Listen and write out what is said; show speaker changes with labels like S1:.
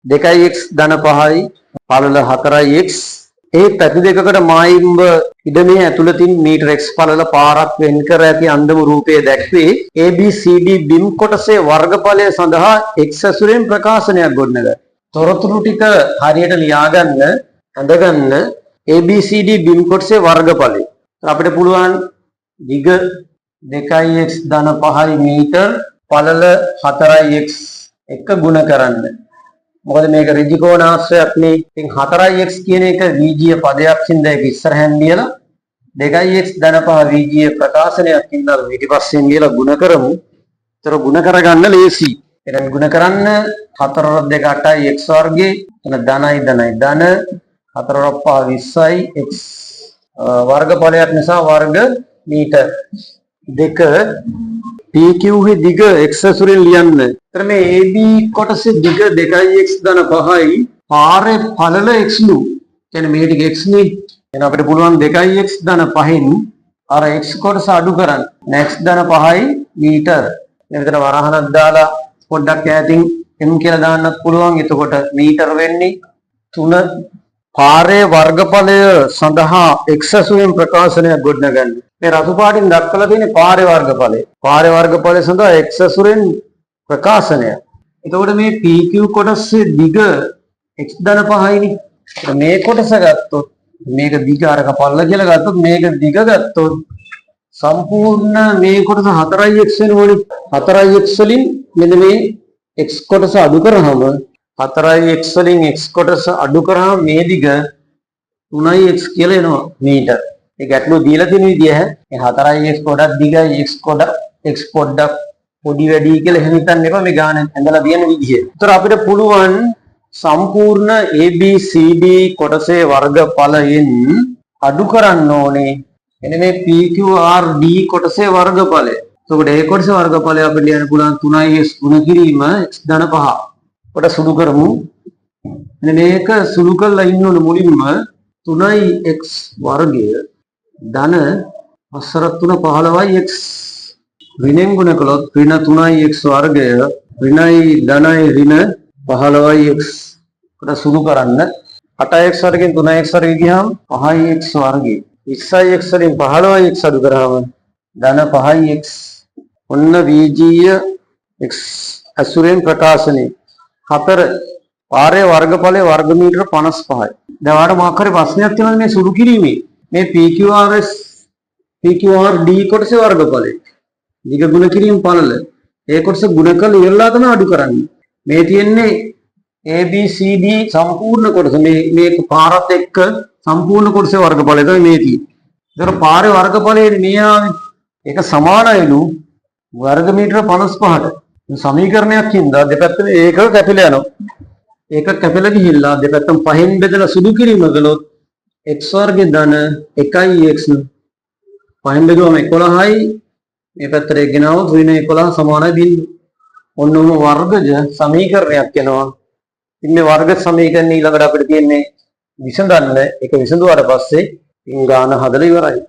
S1: 2x ධන 5යි පළල 4x ඒ පැති දෙකකට මායිම්බ ඉඩමේ ඇතුළතින් මීටර x පළල පාරක් වෙන් කර ඇති අන්දම රූපයේ දැක්වේ ABCD බිම් කොටසේ වර්ගඵලය සඳහා x ඇසුරෙන් ප්‍රකාශනයක් ගොඩනගා. තොරතුරු ටික හරියට ලියාගන්න අඳගන්න ABCD බිම් කොටසේ වර්ගඵලය. අපිට පුළුවන් දිග 2x ධන 5යි මීටර පළල 4x එක ගුණ කරන්න. මොකද මේක ඍජු කෝණාශ්‍රයක් නේ. ඉතින් 4x කියන එක වීජීය පදයක් හින්දා ඒක ඉස්සරහින් ලියලා 2x ධන 5 වීජීය ප්‍රකාශනයක් හින්දා ඊටපස්සෙන් ලියලා ගුණ කරමු. ඒතර ගුණ කරගන්න ලේසි. එහෙනම් ගුණ කරන්න 4 2 8යි x වර්ගේ එන ධනයි ධන 4 5 20යි x වර්ගඵලයක් නිසා වර්ග මීටර දෙක PQ හි දිග x ඇසුරෙන් ලියන්න. එතන මේ AB කොටසේ දිග 2x ධන 5යි පාරේ පළල x ලු. කියන්නේ මේ ටික x නේ. එහෙනම් අපිට පුළුවන් 2x ධන 5න් අර x කොටස අඩු කරන්න. x ධන 5යි මීටර. එතන වරහණක් දාලා පොඩ්ඩක් ඈතින් m කියලා දාන්නත් පුළුවන්. එතකොට මීටර වෙන්නේ 3 පාරේ වර්ගඵලය සඳහා x ඇසුරෙන් ප්‍රකාශනයක් ගොඩනගන්න. මේ රතු පාටින් දක්වලා තියෙන්නේ පාරේ වර්ගඵලය. පාරේ වර්ගඵලය සඳහා x ඇසුරෙන් ප්‍රකාශනය. එතකොට මේ PQ කොටසේ දිග x ධන 5යිනේ. මේ කොටස ගත්තොත් මේක දිග අරක පල්ල කියලා ගත්තොත් මේක දිග ගත්තොත් සම්පූර්ණ මේ කොටස 4x වෙනවනේ. 4x වලින් මෙන්න මේ x කොටස අඩු කරාම 4x වලින් x කොටස අඩු කරාම මේ දිග 3x කියලා එනවා මීටර. ඒ ගැටලුව දීලා තියෙන විදිහ මේ 4x ගොඩක් දිගයි x පොඩ්ඩක් පොඩි වැඩි කියලා එහෙම හිතන්න එපා මේ ගාන ඇඳලා තියෙන විදිහ. ඒතර අපිට පුළුවන් සම්පූර්ණ ABCD කොටසේ වර්ගඵලයෙන් අඩු කරන්න ඕනේ එනේ මේ PQRD කොටසේ වර්ගඵලය. එතකොට ඒ කොටසේ වර්ගඵලය අපිට ලියන්න පුළුවන් 3x ගුණ කිරීම x ධන 5. කොට සුළු කරමු. එනේ මේක සුළු කරලා ඉන්න ඕන මුලින්ම 3x වර්ගය ධන 4 3 15x ඍණෙන් ගුණ කළොත් ඍණ 3x වර්ගය ඍණයි ධනයි ඍණ 15x කොට සුළු කරන්න 8x වර්ගයෙන් 3x වර්ගය ගියාම 5x වර්ගය 20x වලින් 15x අඩු කරාම ධන 5x ඔන්න වීජීය x ඇසුරෙන් ප්‍රකාශනය 4 පාරේ වර්ගඵලයේ වර්ග මීටර 55යි. දැන් ඔයාලට මොකක් හරි ප්‍රශ්නයක් තියෙනවද මේ සුළු කිරීමේ? මේ PQRD කොටසේ වර්ගඵලය. දිග ගුණ කිරීම පළල. ඒ කොටස ගුණ කළ ඉවරලා තමයි අඩු කරන්නේ. මේ තියෙන්නේ ABCD සම්පූර්ණ කොටස. මේ පාරත් එක්ක සම්පූර්ණ කොටසේ වර්ගඵලය තමයි මේ තියෙන්නේ. ඒතර පාරේ වර්ගඵලයේ මේ ආවේ ඒක සමානයිලු වර්ග මීටර 55ට. සමීකරණයක් හින්දා දෙපැත්තම ඒකක කැපිලා යනවා. ඒකක කැපිලා ගිහිල්ලා දෙපැත්තම පහෙන් බෙදලා සුළු කිරීම කළොත් x වර්ගය ධන 1x පහෙන් බෙදුවම 11යි මේ පැත්තට ගෙනවොත් ඍණ 11 සමානයි බිඳුව. ඔන්නම වර්ගජ සමීකරණයක් එනවා. ඉතින් මේ වර්ග සමීකරණ ඊළඟට අපිට තියෙන්නේ විසඳන්න. ඒක විසඳුවාට පස්සේ ගාන හදලා ඉවරයි.